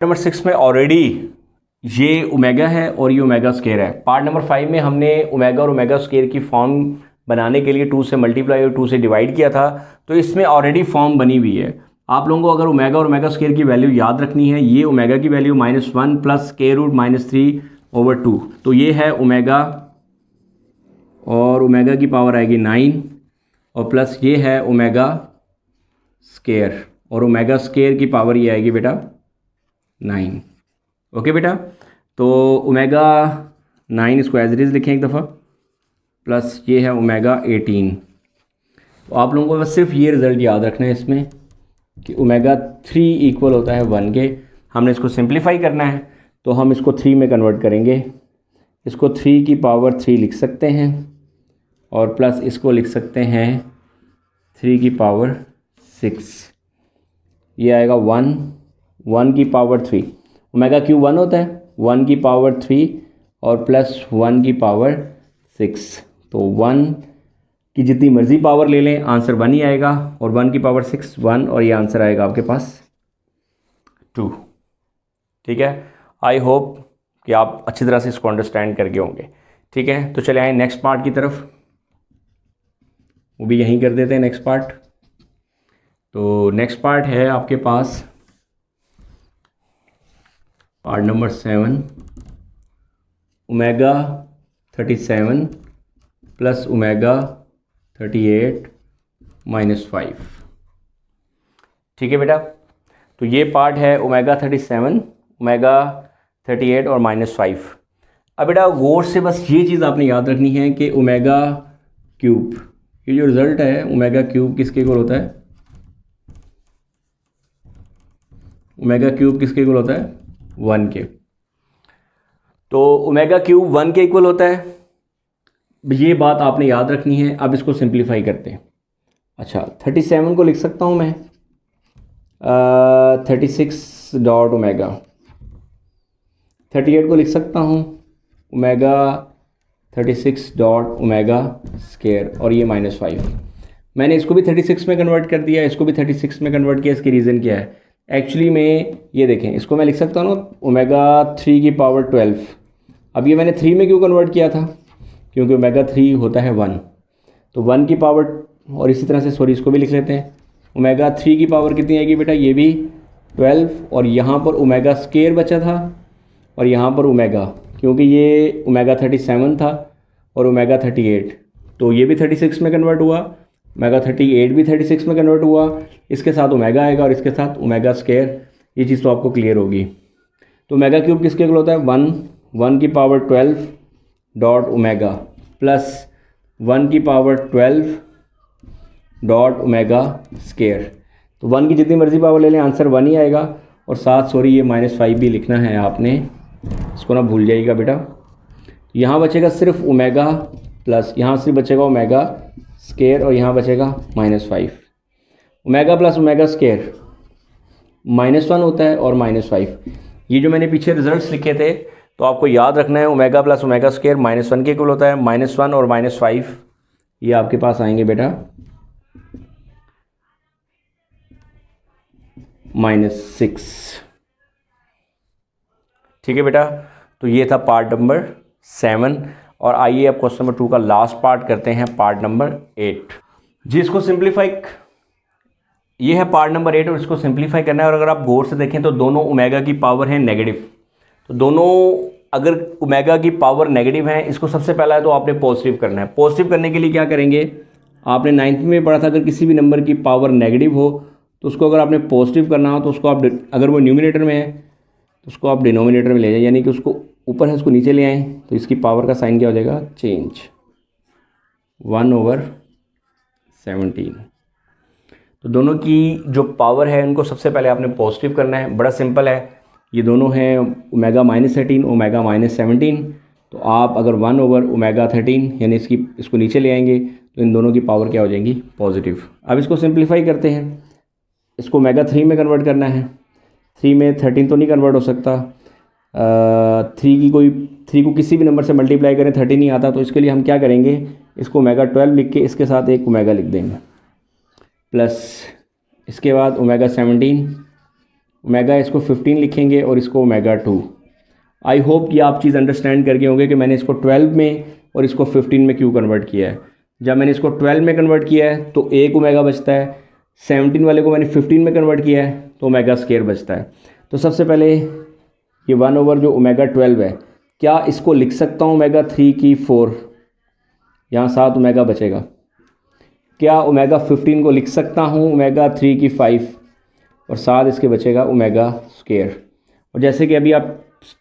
Number 6 में already ये omega है और ये ओमेगा स्केयर है। पार्ट नंबर 5 में हमने ओमेगा और ओमेगा स्केयर की फॉर्म बनाने के लिए 2 से मल्टीप्लाई और 2 से डिवाइड किया था, तो इसमें ऑलरेडी फॉर्म बनी हुई है। आप लोगों को अगर ओमेगा और ओमेगा स्केयर की वैल्यू याद रखनी है, ये ओमेगा की वैल्यू -1 प्लस स्केयर रूट -3/2, तो ये है ओमेगा और ओमेगा की पावर आएगी 9 और प्लस ये है ओमेगा स्केयर और ओमेगा स्केयर की पावर ये आएगी बेटा 9। ओके बेटा, तो ओमेगा 9 इसको एज इट इज़ लिखें एक दफ़ा, प्लस ये है ओमेगा 18। तो आप लोगों को बस सिर्फ ये रिज़ल्ट याद रखना है इसमें कि ओमेगा 3 इक्वल होता है 1 के। हमने इसको सिंप्लीफाई करना है तो हम इसको 3 में कन्वर्ट करेंगे। इसको 3 की पावर 3 लिख सकते हैं और प्लस इसको लिख सकते हैं 3 की पावर 6। ये आएगा 1 की पावर 3। ओमेगा क्यूब 1 होता है, 1 की पावर 3 और प्लस 1 की पावर 6। तो 1 की जितनी मर्ज़ी पावर ले लें, आंसर 1 ही आएगा और 1 की पावर 6 1 और ये आंसर आएगा आपके पास 2। ठीक है, आई होप कि आप अच्छी तरह से इसको अंडरस्टैंड करके होंगे। ठीक है, तो चले आए नेक्स्ट पार्ट की तरफ, वो भी यहीं कर देते हैं नेक्स्ट पार्ट। तो नेक्स्ट पार्ट है आपके पास part number 7, omega 37 plus omega 38 -5। ठीक है बेटा, तो ये पार्ट है ओमेगा 37, ओमेगा 38 और -5। अब बेटा गौर से बस ये चीज़ आपने याद रखनी है कि ओमेगा क्यूब, ये जो रिज़ल्ट है ओमेगा क्यूब किसके इक्वल होता है? ओमेगा क्यूब किसके इक्वल होता है? 1 के। तो ओमेगा क्यूब 1 के इक्वल होता है, ये बात आपने याद रखनी है। अब इसको सिंप्लीफाई करते हैं। अच्छा, 37 को लिख सकता हूँ मैं 36 डॉट ओमेगा, 38 को लिख सकता हूँ ओमेगा 36 डॉट ओमेगा स्केयर और ये -5। मैंने इसको भी 36 में कन्वर्ट कर दिया, इसको भी 36 में कन्वर्ट किया। इसकी रीज़न क्या है? एक्चुअली में ये देखें, इसको मैं लिख सकता हूँ ना ओमेगा 3 की पावर 12। अब ये मैंने 3 में क्यों कन्वर्ट किया था? क्योंकि ओमेगा 3 होता है 1, तो 1 की पावर, और इसी तरह से सॉरी इसको भी लिख लेते हैं, ओमेगा 3 की पावर कितनी आएगी बेटा? ये भी 12 और यहाँ पर ओमेगा स्केयर बचा था और यहाँ पर ओमेगा, क्योंकि ये ओमेगा 37 था और ओमेगा 38, तो ये भी 36 में कन्वर्ट हुआ, ओमेगा 38 भी 36 में कन्वर्ट हुआ। इसके साथ ओमेगा आएगा और इसके साथ ओमेगा स्केयर, ये चीज़ तो आपको क्लियर होगी। तो ओमेगा क्यूब किसके इक्वल होता है? 1 की पावर 12 डॉट ओमेगा प्लस 1 की पावर 12 डॉट ओमेगा स्केयर। तो 1 की जितनी मर्जी पावर ले लें, आंसर 1 ही आएगा। और साथ सॉरी ये -5 भी लिखना है आपने, इसको ना भूल जाइएगा बेटा। यहाँ बचेगा सिर्फ ओमेगा प्लस, यहाँ सिर्फ बचेगा ओमेगा स्केयर और यहाँ बचेगा -5। ओमेगा प्लस ओमेगा स्केयर -1 होता है और -5। ये जो मैंने पीछे रिजल्ट्स लिखे थे, तो आपको याद रखना है ओमेगा प्लस ओमेगा स्केयर -1 के इक्वल होता है। -1 और -5 ये आपके पास आएंगे बेटा -6। ठीक है बेटा, तो ये था पार्ट नंबर 7 और आइए अब क्वेश्चन नंबर 2 का लास्ट पार्ट करते हैं, पार्ट नंबर 8। जिसको सिंप्लीफाई, ये है पार्ट नंबर 8 और इसको सिंप्लीफाई करना है। और अगर आप गौर से देखें तो दोनों ओमेगा की पावर है नेगेटिव, तो दोनों अगर ओमेगा की पावर नेगेटिव है, इसको सबसे पहला है तो आपने पॉजिटिव करना है। पॉजिटिव करने के लिए क्या करेंगे? आपने 9th में पढ़ा था, अगर किसी भी नंबर की पावर नेगेटिव हो तो उसको अगर आपने पॉजिटिव करना हो तो उसको आप, अगर वो न्यूमिनेटर में है तो उसको आप डिनोमिनेटर में ले जाएं, यानी कि उसको ऊपर है उसको नीचे ले आएँ, तो इसकी पावर का साइन क्या हो जाएगा? चेंज, 1/17। तो दोनों की जो पावर है उनको सबसे पहले आपने पॉजिटिव करना है। बड़ा सिंपल है, ये दोनों हैं ओमेगा -18 ओमेगा -17। तो आप अगर 1/ओमेगा 13 यानी इसको नीचे ले आएंगे तो इन दोनों की पावर क्या हो जाएंगी? पॉजिटिव। अब इसको सिंप्लीफाई करते हैं, इसको ओमेगा 3 में कन्वर्ट करना है। 3 में 13 तो नहीं कन्वर्ट हो सकता, 3 को किसी भी नंबर से मल्टीप्लाई करें 13 नहीं आता, तो इसके लिए हम क्या करेंगे? इसको ओमेगा 12 लिख के इसके साथ एक ओमेगा लिख देंगे, प्लस इसके बाद ओमेगा 17 ओमेगा इसको 15 लिखेंगे और इसको ओमेगा 2। आई होप ये आप चीज़ अंडरस्टैंड करके होंगे कि मैंने इसको 12 में और इसको 15 में क्यों कन्वर्ट किया है। जब मैंने इसको 12 में कन्वर्ट किया है तो एक ओमेगा बचता है, 17 वाले को मैंने 15 में कन्वर्ट किया है तो ओमेगा स्केयर बचता है। तो सबसे पहले ये 1 जो ओमेगा 12 है, क्या इसको लिख सकता हूँ ओमेगा 3 की 4, यहाँ 7 ओमेगा बचेगा। क्या ओमेगा 15 को लिख सकता हूँ ओमेगा 3 की 5 और 7 इसके बचेगा ओमेगा स्केयर। और जैसे कि अभी आप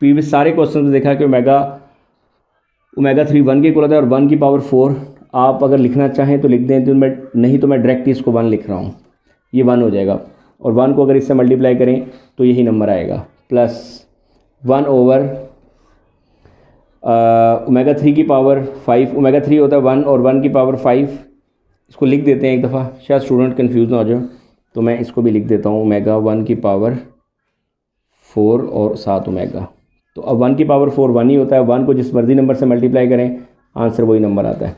प्रीवियस सारे क्वेश्चन में देखा कि ओमेगा 3 1 के इक्वल होता है और 1 की पावर 4। आप अगर लिखना चाहें तो लिख दें, तो मैं नहीं तो मैं डायरेक्ट इसको 1 लिख रहा हूँ, ये 1 हो जाएगा। और 1 को अगर इससे मल्टीप्लाई करें तो यही नंबर आएगा, प्लस 1 ओवर ओमेगा 3 की पावर 5। ओमेगा 3 होता है 1 और 1 की पावर 5। इसको लिख देते हैं एक दफ़ा, शायद स्टूडेंट कन्फ्यूज़ ना हो जाए, तो मैं इसको भी लिख देता हूँ ओमेगा 1 की पावर 4 और 7 ओमेगा। तो अब 1 की पावर 4 1 ही होता है, 1 को जिस मर्जी नंबर से मल्टीप्लाई करें आंसर वही नंबर आता है।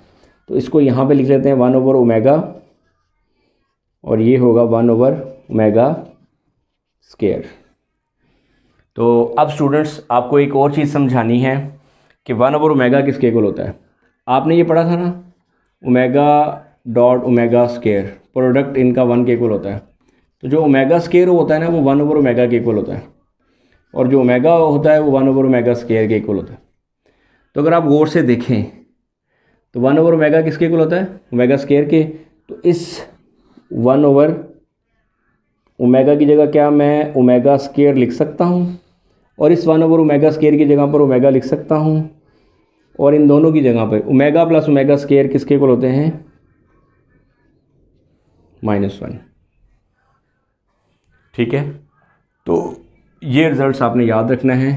तो इसको यहाँ पे लिख लेते हैं 1 ओवर ओमेगा और ये होगा 1 ओवर ओमेगा स्केयर। तो अब स्टूडेंट्स आपको एक और चीज़ समझानी है कि 1 ओवर ओमेगा किसके इक्वल होता है। आपने ये पढ़ा था ना, omega dot omega square product इनका 1 के इक्वल होता है। तो जो ओमेगा स्केयर होता है ना वो 1 ओवर ओमेगा के इक्वल होता है और जो ओमेगा होता है वो 1 ओवर ओमेगा स्केयर के इक्वल होता है। तो अगर आप गौर से देखें तो 1 ओवर ओमेगा किसके इक्वल होता है, ओमेगा स्केयर के। तो इस 1 ओवर ओमेगा की जगह क्या मैं ओमेगा स्केयर लिख सकता हूँ और इस 1 ओवर ओमेगा स्केयर की जगह पर ओमेगा लिख सकता हूँ और इन दोनों की जगह पर ओमेगा प्लस ओमेगा स्केयर किसके इक्वल होते हैं, -1। ठीक है, तो ये रिजल्ट्स आपने याद रखना है।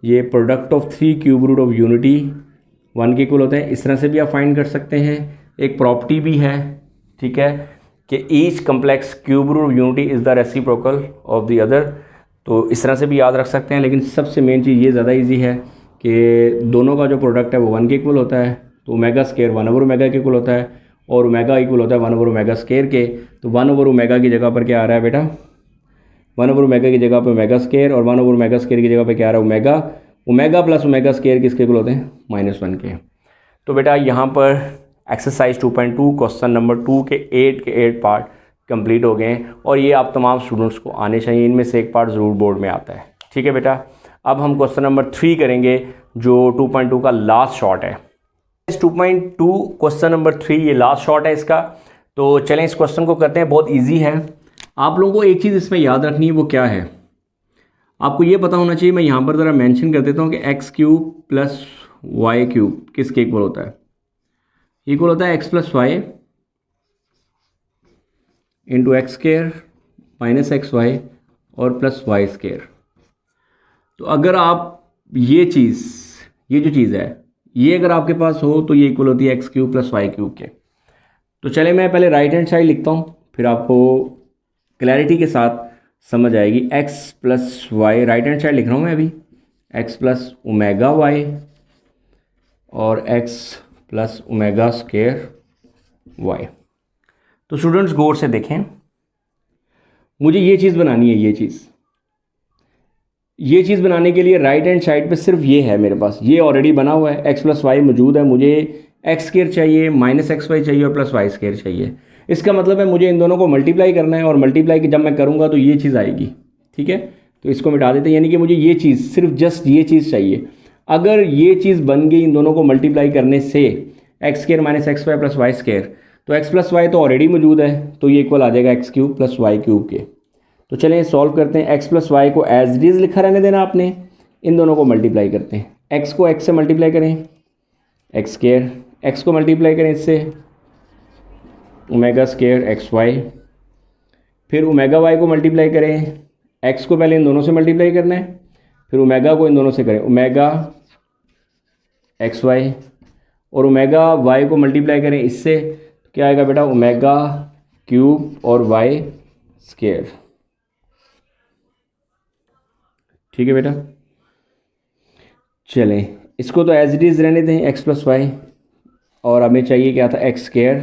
ये product of 3 cube root of unity 1 के इक्वल होते हैं। इस तरह से भी आप फाइंड कर सकते हैं। एक प्रॉपर्टी भी है, ठीक है, कि each complex cube root of unity is the reciprocal of the other. तो इस तरह से भी याद रख सकते हैं, लेकिन सबसे मेन चीज़ ये ज़्यादा इजी है कि दोनों का जो प्रोडक्ट है वो 1 के इक्वल होता है। तो ओमेगा स्केयर 1 ओवर ओमेगा के इक्वल होता है और ओमेगा इक्वल होता है 1 ओवर ओमेगा स्केयर के। तो 1 ओवर ओमेगा की जगह पर क्या आ रहा है बेटा, 1 ओवर ओमेगा की जगह पर ओमेगा स्केयर और 1 ओवर ओमेगा स्केयर की जगह पर क्या आ रहा है omega. Omega plus omega square किसके इक्वल होते हैं, -1 के। तो बेटा यहाँ पर एक्सरसाइज 2.2 क्वेश्चन नंबर 2 के 8 पार्ट कंप्लीट हो गए हैं और ये आप तमाम स्टूडेंट्स को आने चाहिए। इनमें से एक पार्ट ज़रूर बोर्ड में आता है। ठीक है बेटा, अब हम क्वेश्चन नंबर 3 करेंगे जो 2.2 का लास्ट शॉर्ट है। इस 2.2 क्वेश्चन नंबर 3 ये लास्ट शॉर्ट है इसका। तो चलें इस क्वेश्चन को करते हैं, बहुत ईजी है। आप लोगों को एक चीज़ इसमें याद रखनी है, वो क्या है आपको ये पता होना चाहिए। मैं यहाँ पर ज़रा मेंशन कर देता हूँ कि x cube plus y cube किसके इक्वल होता है, इक्वल होता है x plus y into x square minus x y और प्लस वाई स्केयर। तो अगर आप ये जो चीज़ है ये अगर आपके पास हो तो ये इक्वल होती है x cube plus y cube के। तो चले मैं पहले राइट हैंड साइड लिखता हूँ, फिर आपको क्लैरिटी के साथ समझ आएगी। x plus y right hand side लिख रहा हूँ मैं अभी, x प्लस ओमेगा वाई और x plus omega square y. तो स्टूडेंट्स गौर से देखें, मुझे ये चीज़ बनानी है। ये चीज़ बनाने के लिए राइट हैंड साइड पे सिर्फ ये है मेरे पास, ये ऑलरेडी बना हुआ है, x प्लस वाई मौजूद है। मुझे एक्स स्केयर चाहिए, माइनस एक्स वाई चाहिए और प्लस वाई स्केयर चाहिए। इसका मतलब है मुझे इन दोनों को मल्टीप्लाई करना है और मल्टीप्लाई की जब मैं करूँगा तो ये चीज़ आएगी। ठीक है, तो इसको मिटा देते हैं, यानी कि मुझे ये चीज़ सिर्फ जस्ट ये चीज़ चाहिए। अगर ये चीज़ बन गई इन दोनों को मल्टीप्लाई करने से x square minus x y plus y square, तो एक्स प्लस वाई तो ऑलरेडी मौजूद है, तो ये इक्वल आ जाएगा x cube plus y cube के। तो चलें सॉल्व करते हैं। एक्स प्लस वाई को एज इट इज़ लिखा रहने देना आपने, इन दोनों को मल्टीप्लाई करते हैं। एक्स को एक्स से मल्टीप्लाई करें एक्स स्केयर, एक्स को मल्टीप्लाई करें इससे ओमेगा स्केयर एक्स वाई, फिर ओमेगा वाई को मल्टीप्लाई करें, एक्स को पहले इन दोनों से मल्टीप्लाई करना है, फिर ओमेगा को इन दोनों से करें ओमेगा एक्स वाई और ओमेगा वाई को मल्टीप्लाई करें इससे, क्या आएगा बेटा ओमेगा क्यूब और वाई स्केयर। ठीक है बेटा, चलें इसको तो एज इट इज़ रहने दें एक्स प्लस वाई और हमें चाहिए क्या था x square.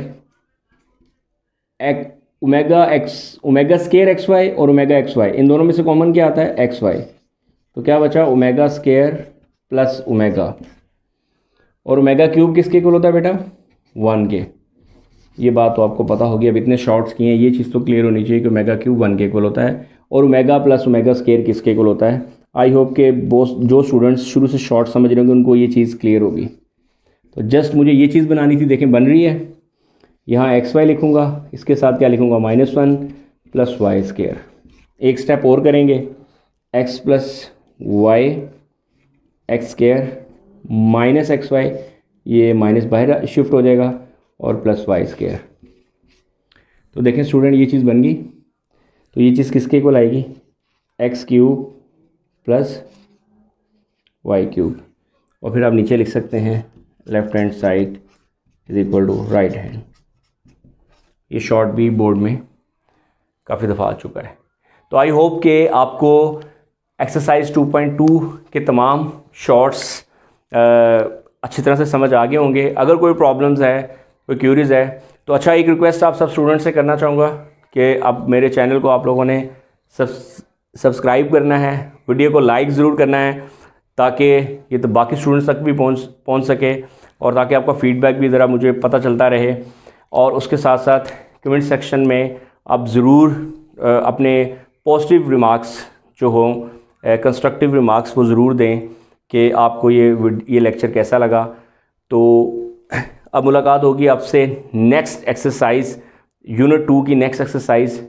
Omega square x y और ओमेगा एक्स वाई, इन दोनों में से कॉमन क्या आता है? X y. तो क्या बचा? ओमेगा स्केयर प्लस ओमेगा, और ओमेगा क्यूब किसके इक्वल होता है बेटा? 1 के। ये बात तो आपको पता होगी, अब इतने शॉर्ट्स किए हैं, ये चीज़ तो क्लियर होनी चाहिए कि ओमेगा क्यूब 1 के इक्वल होता है और ओमेगा प्लस ओमेगा स्केयर किसके इक्वल होता है। आई होप के जो स्टूडेंट्स शुरू से शॉर्ट समझ रहे होंगे उनको ये चीज़ क्लियर होगी। तो जस्ट मुझे ये चीज़ बनानी थी, देखें बन रही है। यहाँ एक्स वाई लिखूँगा, इसके साथ क्या लिखूँगा? -1 प्लस वाई स्केयर। एक स्टेप और करेंगे, x plus y x square minus x y, ये माइनस बाहर शिफ्ट हो जाएगा, और प्लस वाई स्केयर। तो देखें स्टूडेंट ये चीज़ बन गई। तो ये चीज़ किसके इक्वल आएगी? X cube plus y cube. और फिर आप नीचे लिख सकते हैं left hand side is equal to right hand. ये शॉर्ट भी बोर्ड में काफ़ी दफ़ा आ चुका है। तो आई होप कि आपको एक्सरसाइज 2.2 के तमाम शॉर्ट्स अच्छी तरह से समझ आ गए होंगे। अगर कोई प्रॉब्लम्स है, कोई क्यूरीज है, तो अच्छा एक रिक्वेस्ट आप सब स्टूडेंट्स से करना चाहूँगा कि अब मेरे चैनल को आप लोगों ने सब्सक्राइब करना है, वीडियो को लाइक ज़रूर करना है, ताकि ये तो बाकी स्टूडेंट्स तक भी पहुँच सके, और ताकि आपका फीडबैक भी ज़रा मुझे पता चलता रहे। और उसके साथ साथ कमेंट सेक्शन में आप ज़रूर अपने पॉजिटिव रिमार्क्स जो हों, कंस्ट्रक्टिव रिमार्क्स, वो ज़रूर दें कि आपको ये लेक्चर कैसा लगा। तो अब मुलाकात होगी आपसे नेक्स्ट एक्सरसाइज, यूनिट 2 की नेक्स्ट एक्सरसाइज